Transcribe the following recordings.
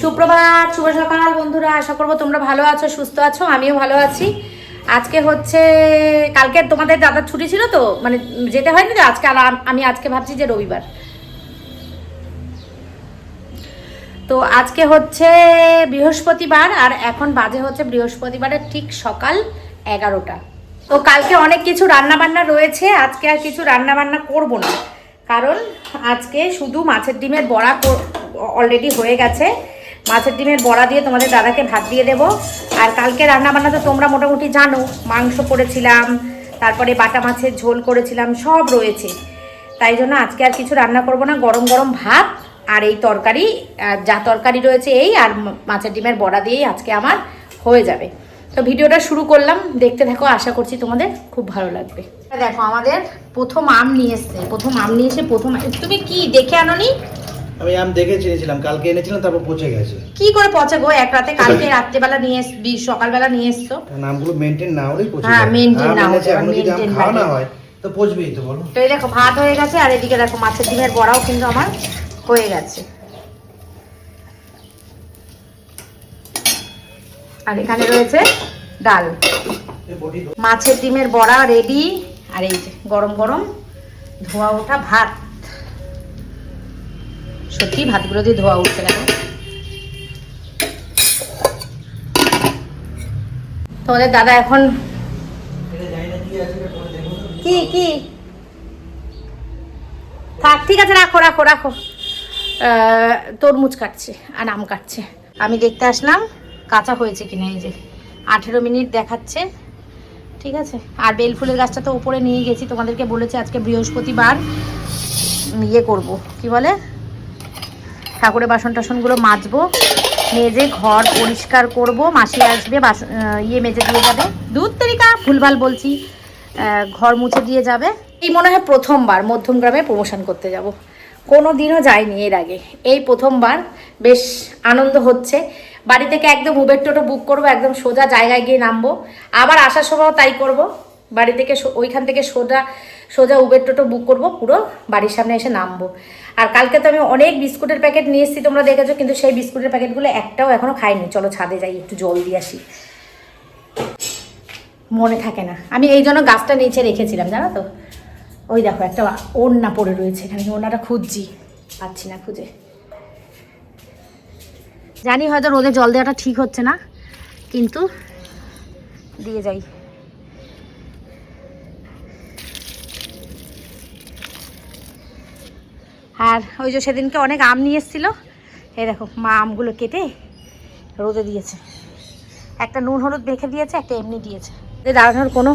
সুপ্রভাত, শুভ সকাল বন্ধুরা। আশা করবো তোমরা ভালো আছো, সুস্থ আছো। আমিও ভালো আছি। আজকে হচ্ছে কালকে তোমাদের দাদার ছুটি ছিল তো, মানে যেতে হয়নি তো আজকে। আর আমি আজকে ভাবছি যে রবিবার, তো আজকে হচ্ছে বৃহস্পতিবার আর এখন বাজে হচ্ছে বৃহস্পতিবারের ঠিক সকাল 11টা। তো কালকে অনেক কিছু রান্না বান্না রয়েছে, আজকে আর কিছু রান্না বান্না করব না, কারণ আজকে শুধু মাছের ডিমের বড়া অলরেডি হয়ে গেছে। মাছের ডিমের বড়া দিয়ে তোমাদের দাদাকে ভাত দিয়ে দেবো। আর কালকে রান্না বান্না তো তোমরা মোটামুটি জানো, মাংস করেছিলাম, তারপরে বাটা মাছের ঝোল করেছিলাম, সব রয়েছে। তাই জন্য আজকে আর কিছু রান্না করব না, গরম গরম ভাত আর এই তরকারি, যা তরকারি রয়েছে এই আর মাছের ডিমের বড়া দিয়েই আজকে আমার হয়ে যাবে। তো ভিডিওটা শুরু করলাম, দেখতে থাকো, আশা করছি তোমাদের খুব ভালো লাগবে। দেখো আমাদের প্রথম আম নিয়ে এসছে, তুমি কি দেখে আনোনি? আমি আম দেখে চিনেছিলাম, কালকে এনেছিলাম, তারপর পচে গেছে। কি করে পচে গো? এক রাতে, কালকে রাত্রেবেলা নিয়ে সকালবেলা নিয়ে এসছো। নামগুলো মেইনটেইন না হলেই পচে যায়। হ্যাঁ, মেইনটেইন না হলে মেইনটেইন খাওয়া না হয় তো পচবেই তো, বলো। তো এই দেখো ভাত হয়ে গেছে, আর এদিকে দেখো মাছের ডিমের বড়াও কিন্তু আমার হয়ে গেছে। আর এখানে রয়েছে ডাল, মাছের ডিমের বড়া রেডি, আর এই যে গরম গরম ধোয়া ওঠা ভাত। সত্যি ভাতগুলো দিয়ে ধোয়া উঠছে কেন? তোমাদের দাদা এখন কি কি থাক, ঠিক আছে, রাখো রাখো রাখো। তরমুজ কাটছে আর আম কাটছে। আমি দেখতে আসলাম কাঁচা হয়েছে কিনা। এই যে 18 মিনিট দেখাচ্ছে, ঠিক আছে। আর বেলফুলের গাছটা তো উপরে নিয়ে গেছি, তোমাদেরকে বলেছি আজকে বৃহস্পতিবার ইয়ে করবো, কি বলে, ঠাকুরের বাসন টাসনগুলো মাজবো, মেজে ঘর পরিষ্কার করব। মাসি আসবে, ইয়ে মেজে দিয়ে যাবে, দুধ তরিকা ভুলভাল বলছি, ঘর মুছে দিয়ে যাবে। এই মনে হয় প্রথমবার মধ্যমগ্রামে প্রমোশন করতে যাব, কোনো দিনও যাইনি এর আগে, এই প্রথমবার। বেশ আনন্দ হচ্ছে। বাড়ি থেকে একদম উবের টোটো বুক করবো, একদম সোজা জায়গায় গিয়ে নামবো। আবার আসার সময়ও তাই করব, বাড়ি থেকে ওইখান থেকে সোজা সোজা উবের টোটো বুক করব, পুরো বাড়ির সামনে এসে নামবো। আর কালকে তো আমি অনেক বিস্কুটের প্যাকেট নিয়ে এসেছি, তোমরা দেখেছো, কিন্তু সেই বিস্কুটের প্যাকেটগুলো একটাও এখনও খাইনি। চলো ছাদে যাই, একটু জল দিয়ে আসি, মনে থাকে না। আমি এই জন্য গাছটা নিচে রেখেছিলাম, জানো তো। ওই দেখো একটা ওড়না পড়ে রয়েছে এখানে, ওড়নাটা খুঁজছি, পাচ্ছি না খুঁজে। জানি হয়তো রোদে জল দেওয়াটা ঠিক হচ্ছে না, কিন্তু দিয়ে যাই। আর ওই যে সেদিনকে অনেক আম নিয়ে এসেছিল, এই দেখো মা আমগুলো কেটে রোদে দিয়েছে। একটা নুন হলুদ মেখে দিয়েছে, একটা এমনি দিয়েছে। দাঁড়ানোর কোনো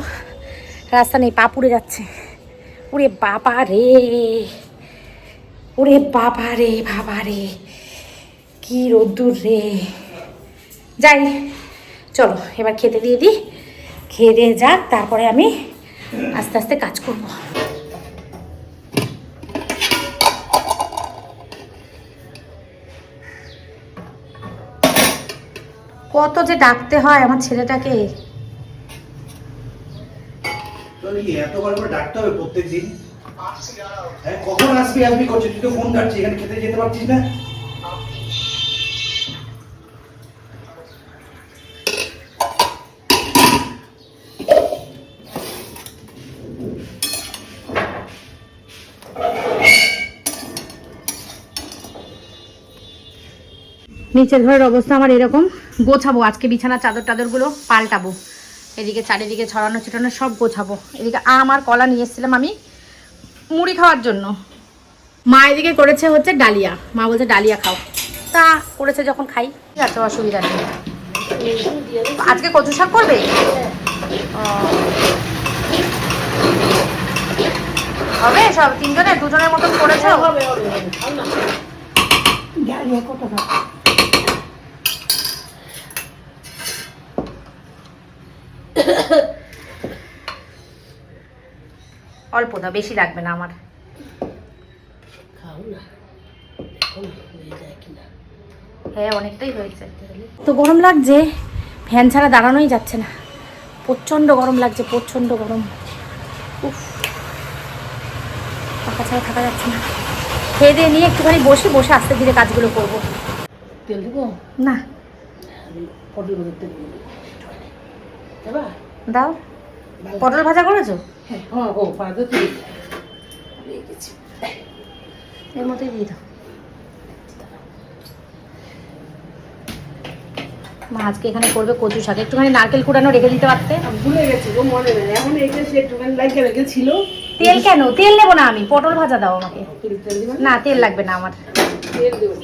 রাস্তা নেই, পা পুড়ে যাচ্ছে। ওরে বাবা রে, ওরে বাবা রে, বাবা রে, কি রোদ্দুর রে। যাই, চলো এবার খেতে দিয়ে দিই, খেয়ে দিয়ে যাক, তারপরে আমি আস্তে আস্তে কাজ করব। কত যে ডাকতে হয় আমার ছেলেটাকে। এতবার করে ডাকতে হবে প্রত্যেকদিন? হ্যাঁ, কখন আসবি আসবি করছিস, তুই তো ফোন কাটছিস, এখানে খেতে যেতে পারছিস না। নিচের ঘরের অবস্থা আমার এরকম, গোছাবো আজকে, বিছানা চাদর টাদরগুলো পাল্টাবো, এদিকে চারিদিকে ছড়ানো ছিটানো সব গোছাবো। এদিকে আম আর কলা নিয়ে এসেছিলাম আমি মুড়ি খাওয়ার জন্য। মা এদিকে করেছে হচ্ছে ডালিয়া, মা বলছে ডালিয়া খাও, তা করেছে যখন খাই, ঠিক আছে, অসুবিধা নেই। আজকে কচু শাক করবে? হবে সব তিনজনে, দুজনের মতন করেছে। অল্প দাও, বেশি লাগবে না আমার। হ্যাঁ অনেকটাই হয়েছে। তো গরম লাগছে, ফ্যান ছাড়া দাঁড়ানোই যাচ্ছে না, প্রচণ্ড গরম লাগছে, প্রচণ্ড গরম। উফ, পাখা ছাড়া থাকা যাচ্ছে না। খেয়ে দিয়ে নিয়ে একটুখানি বসে আস্তে ধীরে কাজগুলো করবো। তেল দেবো না পটল ভাজার তেল দেবা দাও। পটল ভাজা করেছো? হ্যাঁ ও ভাজা তেল রেখেছি এর মধ্যেই দিয়ে দাও। মা আজকে এখানে করবে কচু শাক, একটুখানি নারকেল কুড়ানো রেখে দিতে পারতে। ভুলে গেছি গো, মনে নেই এখন। এইটা সে একটুখানি লাগিয়ে রেখেছিল। তেল কেন? তেল নেবো না আমি, পটল ভাজা দাও আমাকে। তেল দিবা না তেল লাগবে না আমার। তেল দেবো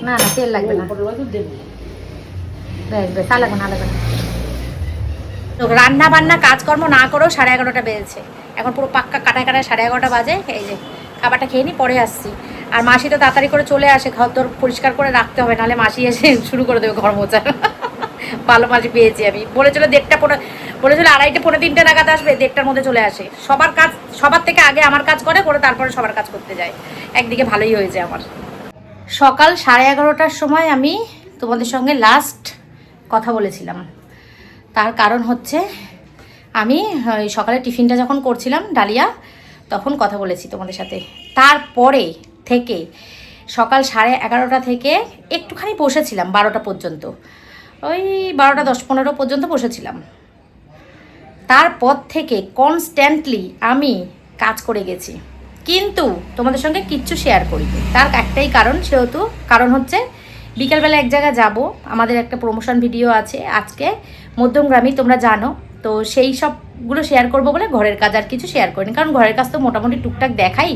না না তেল লাগবে না। পটল ভাজা দেবো লাগবে, তা লাগবে না, লাগবে না। রান্না বান্না কাজকর্ম না করেও 11:30 বেজেছে। এখন পুরো পাক্কা কাটায় 11:30 বাজে। এই যে খাবারটা খেয়ে নি, পরে আসছি। আর মাসি তো তাড়াতাড়ি করে চলে আসে, ঘর তোর পরিষ্কার করে রাখতে হবে, নাহলে মাসি এসে শুরু করে দেবে ঘর মোছা। ভালো মাসি পেয়েছি আমি। বলেছিল 2:30, বলেছিল 2:30 পৌনে 3টে নাগাদ আসবে, 1:30টার মধ্যে চলে আসে। সবার কাজ সবার থেকে আগে আমার কাজ করে তারপরে সবার কাজ করতে যায়। একদিকে ভালোই হয়েছে আমার। সকাল 11:30টার সময় আমি তোমাদের সঙ্গে লাস্ট কথা বলেছিলাম। তার কারণ হচ্ছে আমি সকালে টিফিনটা যখন করছিলাম ডালিয়া, তখন কথা বলেছি তোমাদের সাথে। তারপরে থেকে সকাল 11:30 থেকে একটুখানি বসেছিলাম 12টা পর্যন্ত, ওই 12টা 10-15 পর্যন্ত বসেছিলাম। তারপর থেকে কনস্ট্যান্টলি আমি কাজ করে গেছি, কিন্তু তোমাদের সঙ্গে কিচ্ছু শেয়ার করিনি। তার একটাই কারণ হচ্ছে বিকেলবেলা এক জায়গায় যাব, আমাদের একটা প্রমোশন ভিডিও আছে আজকে মধ্যমগ্রামী, তোমরা জানো তো। সেই সবগুলো শেয়ার করবো বলে ঘরের কাজ আর কিছু শেয়ার করিনি, কারণ ঘরের কাজ তো মোটামুটি টুকটাক দেখাই,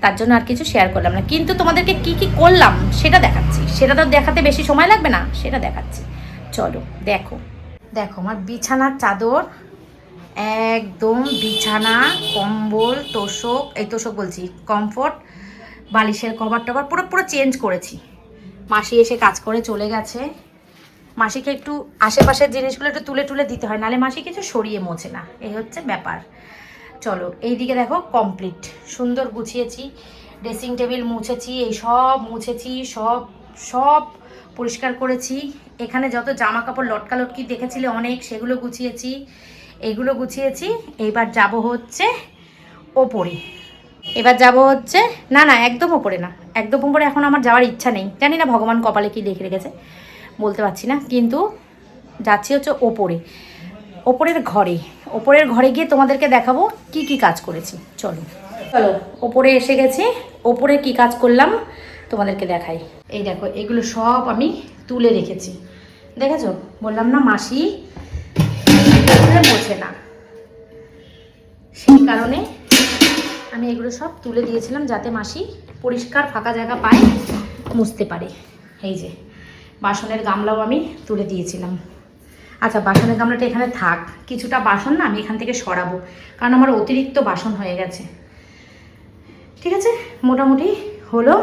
তার জন্য আর কিছু শেয়ার করলাম না। কিন্তু তোমাদেরকে কি কি করলাম সেটা দেখাচ্ছি। সেটা তো দেখাতে বেশি সময় লাগবে না, সেটা দেখাচ্ছি। চলো দেখো। দেখো আমার বিছানার চাদর একদম, বিছানা, কম্বল, তোষক, এই তোষক বলছি, কমফোর্ট, বালিশের কভার টভার পুরো চেঞ্জ করেছি। মাসি এসে কাজ করে চলে গেছে। মাসিকে একটু আশেপাশের জিনিসগুলো একটু তুলে তুলে দিতে হয়, নাহলে মাসি কিছু সরিয়ে মোছে না, এই হচ্ছে ব্যাপার। চলো এইদিকে দেখো কমপ্লিট, সুন্দর গুছিয়েছি। ড্রেসিং টেবিল মুছেছি, এই সব মুছেছি, সব পরিষ্কার করেছি। এখানে যত জামা কাপড় লটকালটকি দেখেছিলে অনেক, সেগুলো গুছিয়েছি, এইগুলো গুছিয়েছি। এইবার যাব হচ্ছে ওপরে। না একদম ওপরে না, একদম ওপরে এখন আমার যাওয়ার ইচ্ছা নেই। জানি না ভগবান কপালে কি লিখে রেখেছে, বলতে পারছি না, কিন্তু যাচ্ছি হচ্ছে ওপরের ঘরে গিয়ে তোমাদেরকে দেখাবো কি কি কাজ করেছি। চলো ওপরে এসে গেছি। ওপরে কি কাজ করলাম তোমাদেরকে দেখাই। এই দেখো এগুলো সব আমি তুলে রেখেছি, দেখেছো? বললাম না মাসি মোছে না, সেই কারণে আমি এগুলো সব তুলে দিয়েছিলাম, যাতে মাসি পরিষ্কার ফাঁকা জায়গা পায়, মুছতে পারে। এই যে বাসনের গামলাও আমি তুলে দিয়েছিলাম। আচ্ছা বাসনের গামলাটা এখানে থাক, কিছুটা বাসন না আমি এখান থেকে সরাবো, কারণ আমার অতিরিক্ত বাসন হয়ে গেছে। ঠিক আছে, মোটামুটি হলো।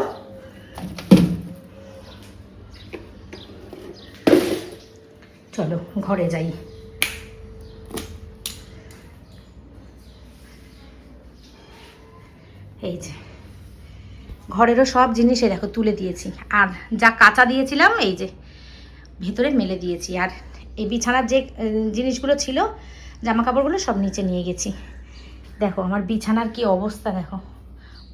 চলো ঘরে যাই। এই যে ঘরেরও সব জিনিস দেখো তুলে দিয়েছি, আর যা কাঁচা দিয়েছিলাম এই যে ভেতরে মেলে দিয়েছি। আর এই বিছানার যে জিনিসগুলো ছিল, জামা কাপড়গুলো সব নিচে নিয়ে গেছি। দেখো আমার বিছানার কি অবস্থা, দেখো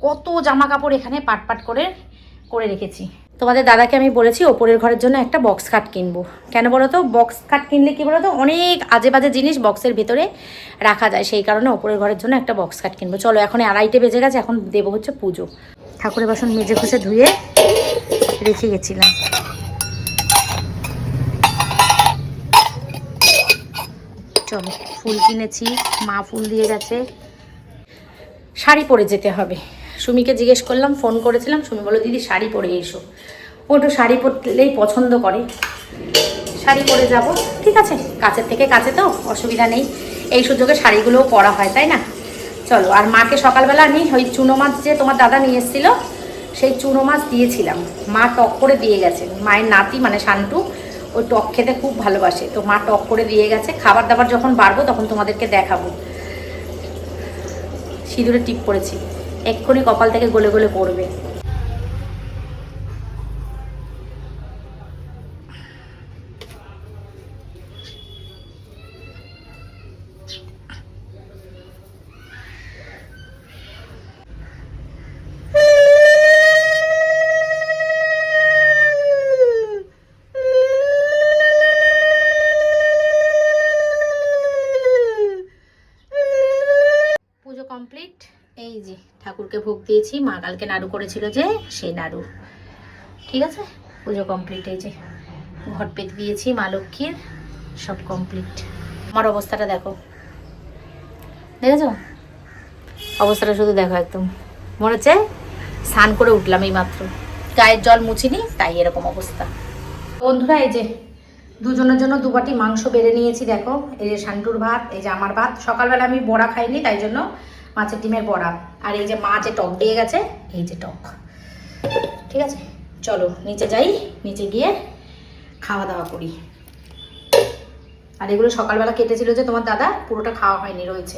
কত জামা কাপড় এখানে পাট করে রেখেছি। তোমাদের দাদাকে আমি বলেছি ওপরের ঘরের জন্য একটা বক্স খাট কিনবো। কেন বলো তো? বক্স খাট কিনলে কি বলো তো, অনেক আজে বাজে জিনিস বক্সের ভেতরে রাখা যায়, সেই কারণে ওপরের ঘরের জন্য একটা বক্স খাট কিনবো। চলো এখন 2:30 বেজে গেছে, এখন দেবো হচ্ছে পুজো। ঠাকুরের বাসন মেজে ঘষে ধুয়ে রেখে গেছিলাম। চলো ফুল কিনেছি, মা ফুল দিয়ে গেছে। শাড়ি পরে যেতে হবে। সুমিকে জিজ্ঞেস করলাম, ফোন করেছিলাম, সুমি বললো দিদি শাড়ি পরে এসো। ও একটু শাড়ি পরলেই পছন্দ করে, শাড়ি পরে যাব। ঠিক আছে, কাছের থেকে কাছে তো অসুবিধা নেই, এই সুযোগে শাড়িগুলোও পরা হয়, তাই না? চলো। আর মাকে সকালবেলা আমি ওই চুনো মাছ যে তোমার দাদা নিয়ে এসেছিলো, সেই চুনো মাছ দিয়েছিলাম। মা টক করে দিয়ে গেছে। মায়ের নাতি মানে শান্টু ওই টক খেতে খুব ভালোবাসে, তো মা টক করে দিয়ে গেছে। খাবার দাবার যখন বাড়বো তখন তোমাদেরকে দেখাবো। সিঁদুরে টিপ পড়েছি, এক্ষুনি কপাল থেকে গলে গলে পড়বে। ঠাকুরকে ভোগ দিয়েছি, মা কালকে নাড়ু করেছিল যে সেই নাড়ু। ঠিক আছে, পুজো কমপ্লিট। এই যে ঘট পেতে দিয়েছি মা লক্ষ্মীর, সব কমপ্লিট। আমার অবস্থাটা দেখো, দেখেছো অবস্থাটা? শুধু দেখো, একদম মনে হচ্ছে স্নান করে উঠলাম এই মাত্র, গায়ের জল মুছিনি, তাই এরকম অবস্থা। বন্ধুরা, এই যে দুজনের জন্য 2 বাটি মাংস বেড়ে নিয়েছি। দেখো, এই যে শান্টুর ভাত, এই যে আমার ভাত। সকালবেলা আমি বড়া খাইনি, তাই জন্য মাছের ডিমের বড়া। আর এই যে মা যে টক দিয়ে গেছে, এই যে টক। ঠিক আছে, চলো নিচে যাই, নিচে গিয়ে খাওয়া দাওয়া করি। আর এগুলো সকালবেলা কেটেছিল যে তোমার দাদা, পুরোটা খাওয়া হয়নি, রয়েছে।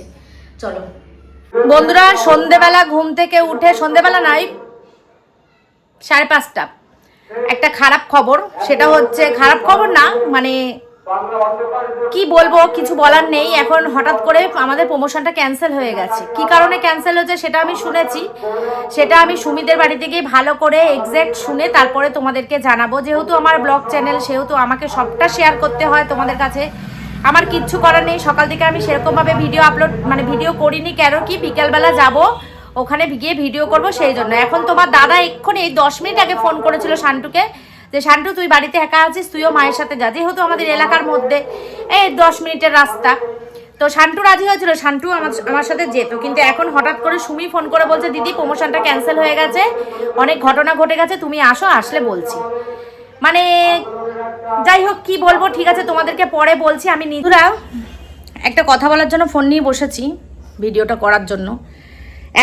চলো বন্ধুরা, সন্ধেবেলা ঘুম থেকে উঠে, সন্ধেবেলা নাই, 5:30, একটা খারাপ খবর। সেটা হচ্ছে, খারাপ খবর না মানে কি বলবো, কিছু বলার নেই। এখন হঠাৎ করে আমাদের প্রমোশনটা ক্যান্সেল হয়ে গেছে। কি কারণে ক্যান্সেল হয়েছে সেটা আমি শুনেছি, সেটা আমি সুমিদের বাড়িতে গিয়ে ভালো করে এক্স্যাক্ট শুনে তারপরে তোমাদেরকে জানাবো। যেহেতু আমার ব্লগ চ্যানেল, সেহেতু আমাকে সবটা শেয়ার করতে হয় তোমাদের কাছে। আমার কিচ্ছু করার নেই। সকাল থেকে আমি সেরকমভাবে ভিডিও আপলোড ভিডিও করিনি, কেন কি বিকেলবেলা যাব ওখানে গিয়ে ভিডিও করব, সেই জন্য। এখন তোমার দাদা এক্ষুনি 10 মিনিট আগে ফোন করেছিল শান্টুকে, যে শান্টু তুই বাড়িতে একা আছিস, তুইও মায়ের সাথে যা। যেহেতু আমাদের এলাকার মধ্যে এই 10 মিনিটের রাস্তা, তো শান্টু রাজি হয়েছিল, শান্টু আমার সাথে যেত। কিন্তু এখন হঠাৎ করে সুমি ফোন করে বলছে, দিদি প্রমোশনটা ক্যান্সেল হয়ে গেছে, অনেক ঘটনা ঘটে গেছে, তুমি আসো, আসলে বলছি। মানে যাই হোক, কি বলবো, ঠিক আছে তোমাদেরকে পরে বলছি। আমি নিজেরা একটা কথা বলার জন্য ফোন নিয়ে বসেছি, ভিডিওটা করার জন্য।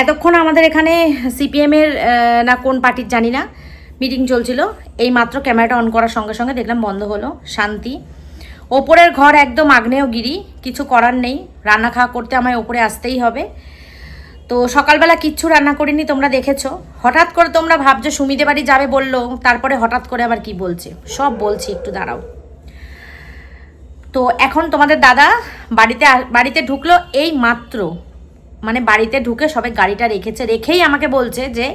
এতক্ষণ আমাদের এখানে সিপিএমের না কোন পার্টির জানি না মিটিং চলছিল। এই মাত্র ক্যামেরাটা অন করার সঙ্গে সঙ্গে দেখলাম বন্ধ হলো। শান্তি। ওপরের ঘর একদম আগ্নেয়গিরি, কিছু করার নেই, রান্না খাওয়া করতে আমায় ওপরে আসতেই হবে। তো সকালবেলা কিচ্ছু রান্না করিনি, তোমরা দেখেছো। হঠাৎ করে তোমরা ভাবছো সুমিদের বাড়ি যাবে বললো, তারপরে হঠাৎ করে আবার কি বলছে, সব বলছি, একটু দাঁড়াও। তো এখন তোমাদের দাদা বাড়িতে ঢুকলো এই মাত্র, মানে বাড়িতে ঢুকে সবে গাড়িটা রেখেই আমাকে বলছে যে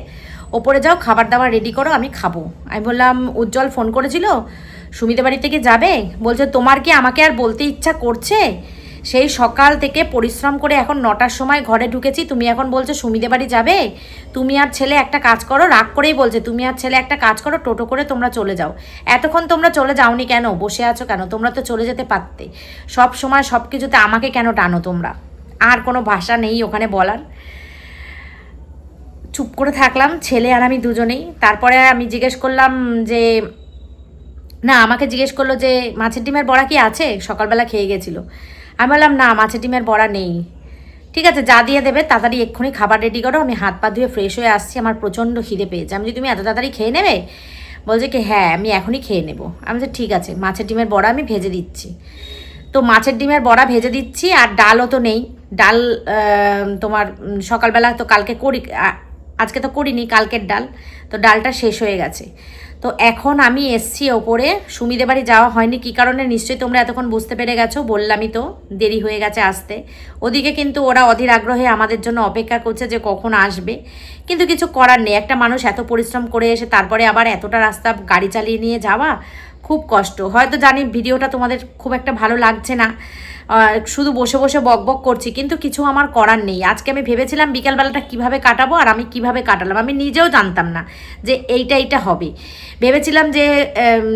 ওপরে যাও, খাবার দাবার রেডি করো, আমি খাবো। আমি বললাম, উজ্জ্বল ফোন করেছিল সুমিদের বাড়ি থেকে যাবে, বলছে তোমার কি আমাকে আর বলতে ইচ্ছা করছে? সেই সকাল থেকে পরিশ্রম করে এখন 9টার সময় ঘরে ঢুকেছি, তুমি এখন বলছো সুমিদের বাড়ি যাবে? তুমি আর ছেলে একটা কাজ করো, রাগ করেই বলছে, তুমি আর ছেলে একটা কাজ করো, টোটো করে তোমরা চলে যাও। এতক্ষণ তোমরা চলে যাওনি কেন? বসে আছো কেন? তোমরা তো চলে যেতে পারতে। সব সময় সব কিছুতে আমাকে কেন টানো তোমরা? আর কোনো ভাষা নেই ওখানে বলার। চুপ করে থাকলাম, ছেলে আর আমি দুজনেই। তারপরে আমি জিজ্ঞেস করলাম যে, না, আমাকে জিজ্ঞেস করলো যে মাছের ডিমের বড়া কি আছে, সকালবেলা খেয়ে গেছিলো। আমি বললাম, না, মাছের ডিমের বড়া নেই। ঠিক আছে, যা দিয়ে দেবে তাড়াতাড়ি এক্ষুনি খাবার রেডি করো, আমি হাত পা ধুয়ে ফ্রেশ হয়ে আসছি, আমার প্রচণ্ড খিদে পেয়েছে। আমি, তুমি এত তাড়াতাড়ি খেয়ে নেবে? বলছে কি, হ্যাঁ আমি এখনই খেয়ে নেবো। আমি বলছি ঠিক আছে, মাছের ডিমের বড়া আমি ভেজে দিচ্ছি। তো মাছের ডিমের বড়া ভেজে দিচ্ছি, আর ডালও তো নেই। ডাল তোমার সকালবেলা তো কালকে করি, আজকে তো করিনি, কালকের ডাল, তো ডালটা শেষ হয়ে গেছে। তো এখন আমি এসছি ওপরে, সুমিদের বাড়ি যাওয়া হয়নি। কী কারণে নিশ্চয়ই তোমরা এতক্ষণ বুঝতে পেরে গেছো, বললামই তো, দেরি হয়ে গেছে আসতে। ওদিকে কিন্তু ওরা অধীর আগ্রহে আমাদের জন্য অপেক্ষা করছে যে কখন আসবে। কিন্তু কিছু করার নেই, একটা মানুষ এত পরিশ্রম করে এসে তারপরে আবার এতটা রাস্তা গাড়ি চালিয়ে নিয়ে যাওয়া খুব কষ্ট। হয়তো জানি ভিডিওটা তোমাদের খুব একটা ভালো লাগছে না, শুধু বসে বসে বক বক করছি, কিন্তু কিছু আমার করার নেই। আজকে আমি ভেবেছিলাম বিকালবেলাটা কিভাবে কাটাবো, আর আমি কিভাবে কাটালাম আমি নিজেও জানতাম না যে এইটা হবে। ভেবেছিলাম যে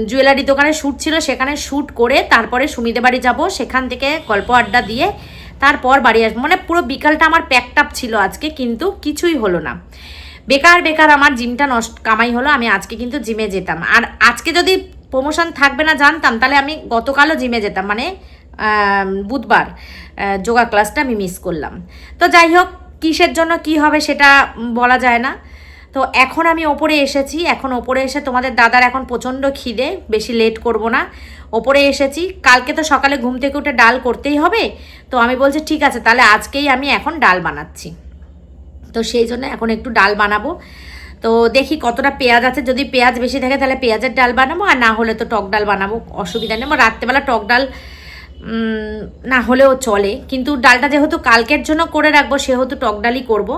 জুয়েলারি দোকানে শ্যুট ছিল, সেখানে শ্যুট করে তারপরে সুমিদের বাড়ি যাবো, সেখান থেকে গল্প আড্ডা দিয়ে তারপর বাড়ি আসবো। মানে পুরো বিকালটা আমার প্যাকড আপ ছিল আজকে, কিন্তু কিছুই হলো না। বেকার আমার জিমটা কামাই হলো। আমি আজকে কিন্তু জিমে যেতাম, আর আজকে যদি প্রমোশন থাকবে না জানতাম, তাহলে আমি গতকালও জিমে যেতাম। মানে বুধবার যোগা ক্লাসটা আমি মিস করলাম। তো যাই হোক, কিসের জন্য কি হবে সেটা বলা যায় না। তো এখন আমি ওপরে এসেছি, এখন ওপরে এসে তোমাদের দাদার এখন প্রচণ্ড খিদে, বেশি লেট করব না। ওপরে এসেছি, কালকে তো সকালে ঘুম থেকে উঠে ডাল করতেই হবে। তো আমি বলছি ঠিক আছে, তাহলে আজকেই আমি এখন ডাল বানাচ্ছি। তো সেই জন্য এখন একটু ডাল বানাবো। তো দেখি কতটা পেঁয়াজ আছে, যদি পেঁয়াজ বেশি থাকে তাহলে পেঁয়াজের ডাল বানাবো, আর না হলে তো টক ডাল বানাবো, অসুবিধা নেই। রাত্রেবেলা টক ডাল না হলেও চলে, কিন্তু ডালটা যেহেতু কালকের জন্য করে রাখবো, সেহেতু টক ডালই করবো,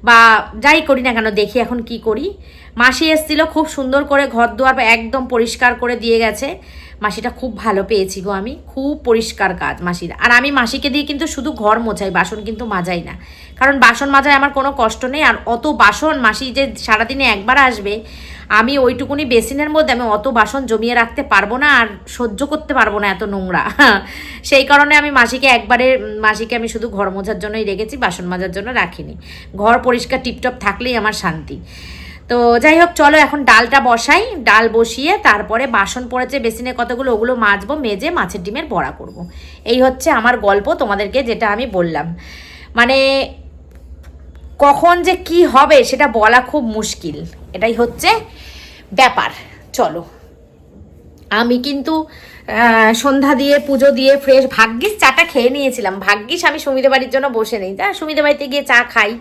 বা যাই করি না কেন, দেখি এখন কি করি। মাসি এসেছিল, খুব সুন্দর করে ঘর দুয়ার একদম পরিষ্কার করে দিয়ে গেছে। মাসিটা খুব ভালো পেয়েছি গো, আমি খুব পরিষ্কার কাজ মাসির। আর আমি মাসিকে দিয়ে কিন্তু শুধু ঘর মোছাই, বাসন কিন্তু মাজাই না, কারণ বাসন মাজায় আমার কোনো কষ্ট নেই। আর অত বাসন মাসি যে সারাদিনে একবার আসবে, আমি ওইটুকুনি বেসিনের মধ্যে আমি অত বাসন জমিয়ে রাখতে পারবো না, আর সহ্য করতে পারবো না এত নোংরা। সেই কারণে আমি মাসিকে আমি শুধু ঘর মোছার জন্যই রেখেছি, বাসন মাজার জন্য রাখিনি। ঘর পরিষ্কার টিপটপ থাকলেই আমার শান্তি। তো যাই হোক, চলো এখন ডালটা বসাই। ডাল বসিয়ে তারপরে বাসন পড়েছে বেসিনে কতগুলো, ওগুলো মাজবো, মেজে মাছের ডিমের বড়া করব। এই হচ্ছে আমার গল্প তোমাদেরকে, যেটা আমি বললাম। মানে কখন যে কি হবে সেটা বলা খুব মুশকিল, এটাই হচ্ছে ব্যাপার। চলো, আমি কিন্তু সন্ধ্যা দিয়ে পুজো দিয়ে ফ্রেশ, ভাগ্যিস চাটা খেয়ে নিয়েছিলাম। ভাগ্যিস আমি সুমিদের বাড়ির জন্য বসে নেই, সুমিদের বাড়িতে গিয়ে চা খাই।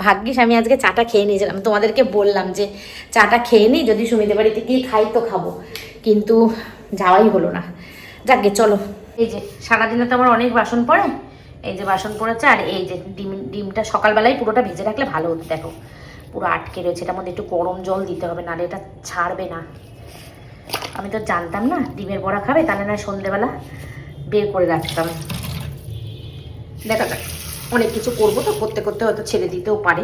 ভাগ্যিস আমি আজকে চাটা খেয়ে নিয়েছিলাম, তোমাদেরকে বললাম যে চাটা খেয়ে নিই, যদি সুমিদের বাড়িতে গিয়ে খাই তো খাবো, কিন্তু যাওয়াই হলো না। যাকগে চলো। এই যে সারাদিনে তো আমার অনেক বাসন পড়ে, এই যে বাসন পড়েছে। আর এই যে ডিমটা সকালবেলায় পুরোটা ভেজে রাখলে ভালো হতো, দেখো পুরো আটকে রয়েছে। এটার মধ্যে একটু গরম জল দিতে হবে, নাহলে এটা ছাড়বে না। আমি তো জানতাম না ডিমের বড়া খাবে, তাহলে না সন্ধ্যেবেলা বের করে রাখতাম। দেখা যাক, অনেক কিছু করবো তো, করতে করতে হয়তো ছেড়ে দিতেও পারে।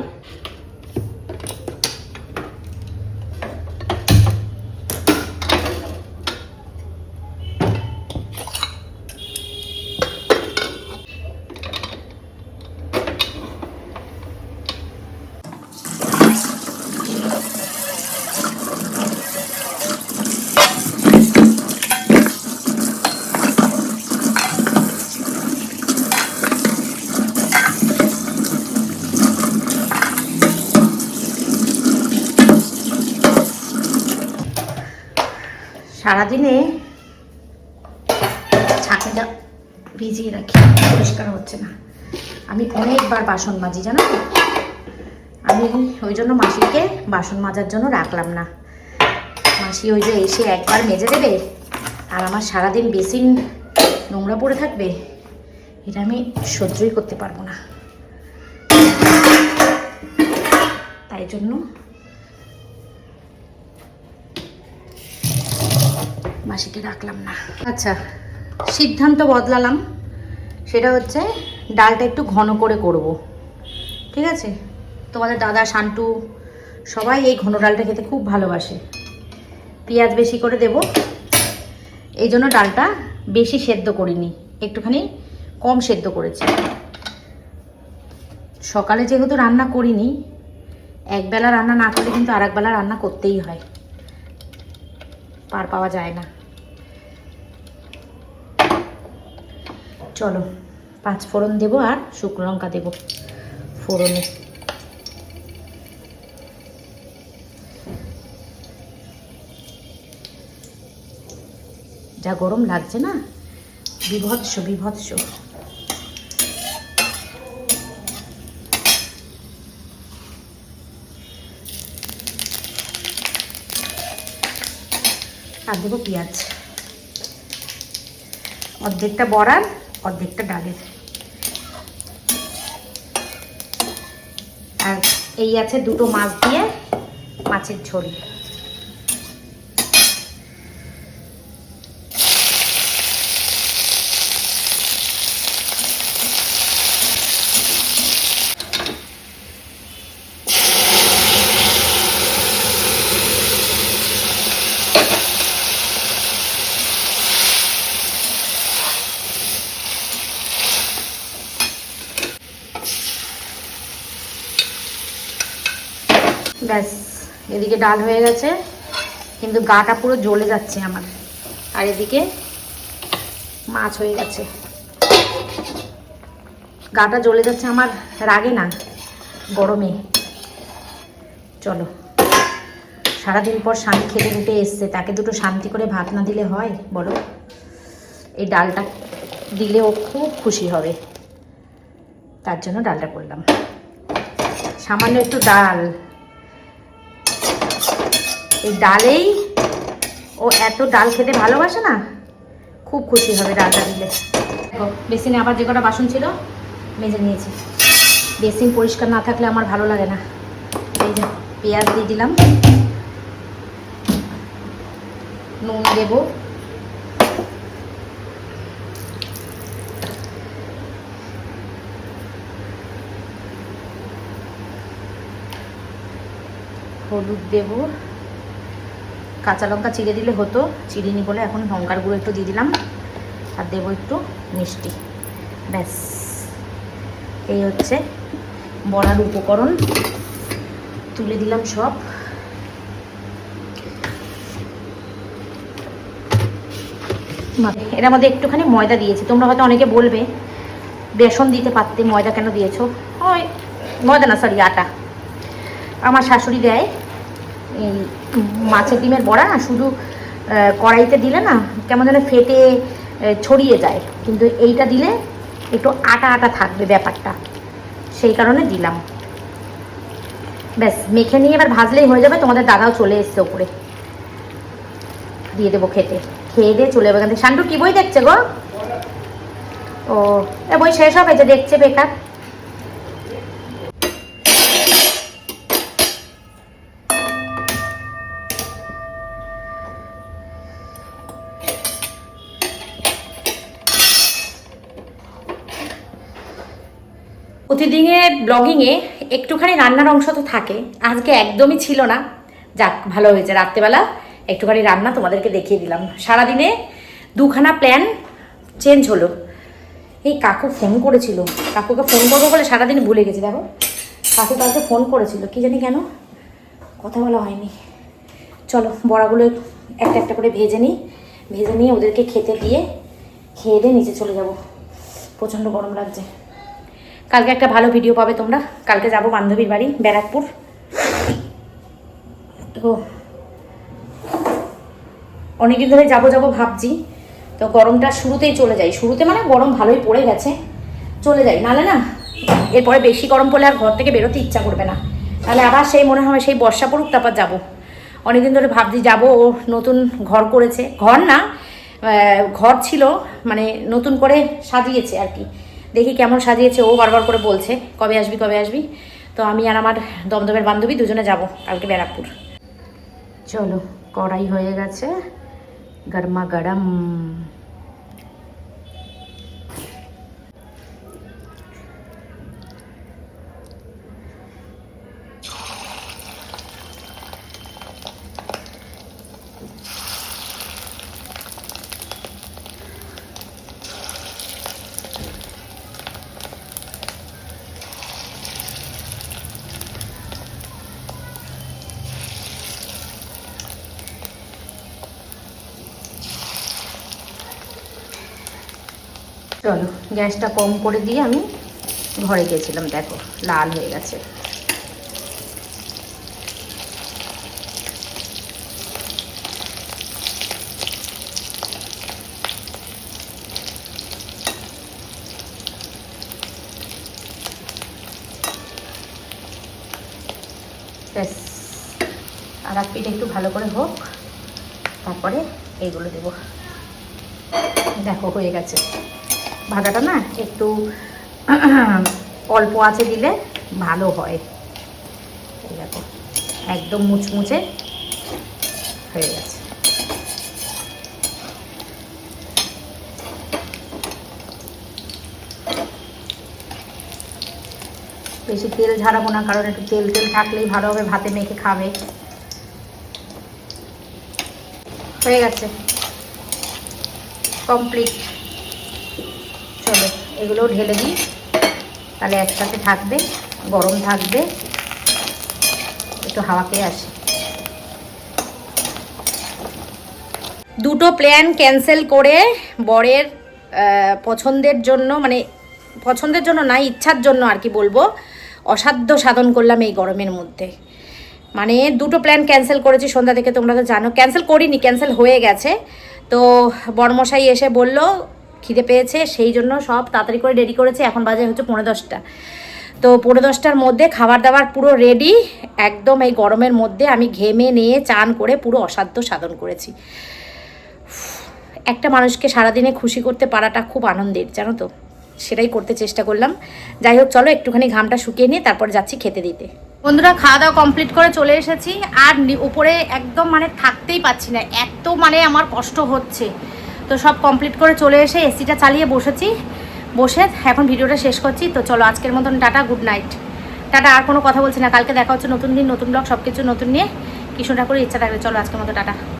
সারাদিনে ছাঁকনিটা ভিজিয়ে রাখি, পরিষ্কার হচ্ছে না। আমি অনেকবার বাসন মাজি, জানো তো। আমি ওই জন্য মাসিকে বাসন মাজার জন্য রাখলাম না। মাসি ওই যে এসে একবার মেজে দেবে, আর আমার সারাদিন বেসিন নোংরা পড়ে থাকবে, এটা আমি সহ্যই করতে পারবো না। তাই জন্য মাসিকে রাখলাম না। আচ্ছা, সিদ্ধান্ত বদলালাম, সেটা হচ্ছে ডালটা একটু ঘন করে করব, ঠিক আছে। তোমাদের দাদা, শান্টু সবাই এই ঘন ডালটা খেতে খুব ভালোবাসে। পেঁয়াজ বেশি করে দেব, এই জন্য ডালটা বেশি সেদ্ধ করিনি, একটুখানি কম সেদ্ধ করেছি। সকালে যেহেতু রান্না করিনি, একবেলা রান্না না করলে কিন্তু আর একবেলা রান্না করতেই হয়, পার পাওয়া যায় না। চলো, 5 ফোড়ন দেবো আর শুকনো লঙ্কা দেবো ফোড়নে। যা গরম লাগছে না, বিভৎস বিভৎস। আর দেবো পেঁয়াজ, অর্ধেকটা বড়ার অর্ধেকটা ডালের। আর এই আছে দুটো মাছ দিয়ে মাছের ঝোল। ব্যাস, এদিকে ডাল হয়ে গেছে, কিন্তু গাটা পুরো জ্বলে যাচ্ছে আমার। আর এদিকে মাছ হয়ে গেছে, গাটা জ্বলে যাচ্ছে আমার, রাগে না, গরমে। চলো, সারাদিন পর স্বামী খেতে উঠে এসছে, তাকে দুটো শান্তি করে ভাত না দিলে হয় বলো? এই ডালটা দিলে ও খুব খুশি হবে, তার জন্য ডালটা করলাম। সামান্য একটু ডাল, এই ডালেই ও এত ডাল খেতে ভালোবাসে না, খুব খুশি হবে ডালটা দিলে। দেখো, বেসিনে আবার যে কটা বাসন ছিল মেজে নিয়েছি। বেসিন পরিষ্কার না থাকলে আমার ভালো লাগে না। এই যে পেঁয়াজ দিয়ে দিলাম, নুন দেব, হলুদ দেব, কাঁচা লঙ্কা চিড়ে দিলে হতো, চিড়িনি বলে এখন লঙ্কার গুঁড়ো একটু দিয়ে দিলাম, আর দেবো একটু মিষ্টি। ব্যাস, এই হচ্ছে বড়ার উপকরণ। তুলে দিলাম সব। এর মধ্যে একটুখানি ময়দা দিয়েছি। তোমরা হয়তো অনেকে বলবে বেসন দিতে পারতে, ময়দা কেন দিয়েছো? ওই ময়দা না, সরি, আটা। আমার শাশুড়ি দেয় এই মাছের ডিমের বড়া না, শুধু কড়াইতে দিলে না কেমন যেন ফেটে ছড়িয়ে যায়, কিন্তু এইটা দিলে একটু আটা আটা থাকবে ব্যাপারটা, সেই কারণে দিলাম। ব্যাস, মেখে নিয়ে এবার ভাজলেই হয়ে যাবে। তোমাদের দাদাও চলে এসছে ওপরে, দিয়ে দেবো খেতে। খেয়ে দিয়ে চলে যাবে এখান থেকে। শান্টু কি বই দেখছে গো? ও, এ বই শেষ হবে যে দেখছে বেকার। প্রতিদিনের ব্লগিংয়ে একটুখানি রান্নার অংশ তো থাকে, আজকে একদমই ছিল না। যাক, ভালো হয়েছে, রাত্রেবেলা একটুখানি রান্না তোমাদেরকে দেখিয়ে দিলাম। সারাদিনে দুখানা প্ল্যান চেঞ্জ হলো। এই কাকু ফোন করেছিল, কাকুকে ফোন করবো বলে সারাদিন ভুলে গেছি। দেখো, কাকু কালকে ফোন করেছিল, কি জানি কেন কথা বলা হয়নি। চলো বড়াগুলো একটা একটা করে ভেজে নিই, ভেজে নিয়ে ওদেরকে খেতে দিয়ে খেয়ে দিয়ে নিচে চলে যাব। প্রচণ্ড গরম লাগছে। কালকে একটা ভালো ভিডিও পাবে তোমরা। কালকে যাব বান্ধবীর বাড়ি ব্যারাকপুর। তো অনেকদিন ধরে যাবো যাবো ভাবছি, তো গরমটা শুরুতেই চলে যাই। শুরুতে মানে গরম ভালোই পড়ে গেছে, চলে যাই, নাহলে না এরপরে বেশি গরম পড়লে আর ঘর থেকে বেরোতে ইচ্ছা করবে না। তাহলে আবার সেই মনে হয় সেই বর্ষা পড়ুক তারপর যাবো। অনেকদিন ধরে ভাবছি যাবো। ও নতুন ঘর করেছে, ঘর না ঘর ছিল, মানে নতুন করে সাজিয়েছে আর কি। দেখি কেমন সাজিয়েছে। ও বারবার করে বলছে কবে আসবি কবে আসবি। তো আমি আর আমার দমদমের বান্ধবী দুজনে যাব কালকে ব্যারাকপুর। চলো, কড়াই হয়ে গেছে গরমা গরম। চলো, গ্যাসটা কম করে দিয়ে আমি ঘরে গেছিলাম। দেখো লাল হয়ে গেছে। ব্যাস, আর এক পিঠে একটু ভালো করে হোক, তারপরে এইগুলো দেবো। দেখো হয়ে গেছে। ভাজাটা না একটু অল্প আঁচে দিলে ভালো হয়। এই দেখো একদম মুচমুচে হয়ে গেছে। বেশি তেল ঝাড়াবো না, কারণ একটু তেল তেল থাকলেই ভালো হবে, ভাতে মেখে খাবে। হয়ে গেছে, কমপ্লিট। চলো এগুলোও ঢেলে দিই, তাহলে একসাথে থাকবে, গরম থাকবে। একটু হাওয়া খেয়ে আসি। দুটো প্ল্যান ক্যান্সেল করে বরের পছন্দের জন্য, মানে পছন্দের জন্য না, ইচ্ছার জন্য আর কি বলবো, অসাধ্য সাধন করলাম এই গরমের মধ্যে। মানে দুটো প্ল্যান ক্যান্সেল করেছি সন্ধ্যা থেকে, তোমরা তো জানো। ক্যান্সেল করিনি, ক্যান্সেল হয়ে গেছে। তো বড়মশাই এসে বলল খিদে পেয়েছে, সেই জন্য সব তাড়াতাড়ি করে রেডি করেছে। এখন বাজে হচ্ছে 10:30। তো 10:30টার মধ্যে খাবার দাবার পুরো রেডি একদম। এই গরমের মধ্যে আমি ঘেমে নিয়ে চান করে পুরো অসাধ্য সাধন করেছি। একটা মানুষকে সারাদিনে খুশি করতে পারাটা খুব আনন্দের, জানো তো, সেটাই করতে চেষ্টা করলাম। যাই হোক, চলো একটুখানি ঘামটা শুকিয়ে নিয়ে তারপর যাচ্ছি খেতে দিতে। বন্ধুরা খাওয়া দাওয়া কমপ্লিট করে চলে এসেছি, আর উপরে একদম মানে থাকতেই পাচ্ছি না, এত মানে আমার কষ্ট হচ্ছে। তো সব কমপ্লিট করে চলে এসে এসিটা চালিয়ে বসেছি, বসে এখন ভিডিওটা শেষ করছি। তো চলো আজকের মতন টাটা, গুড নাইট। টাটা, আর কোনো কথা বলছি না, কালকে দেখা হচ্ছে নতুন দিন, নতুন ব্লগ, সব কিছু নতুন নিয়ে। কৃষ্ণ ঠাকুরের ইচ্ছা থাকলে চলো আজকের মতো টাটা।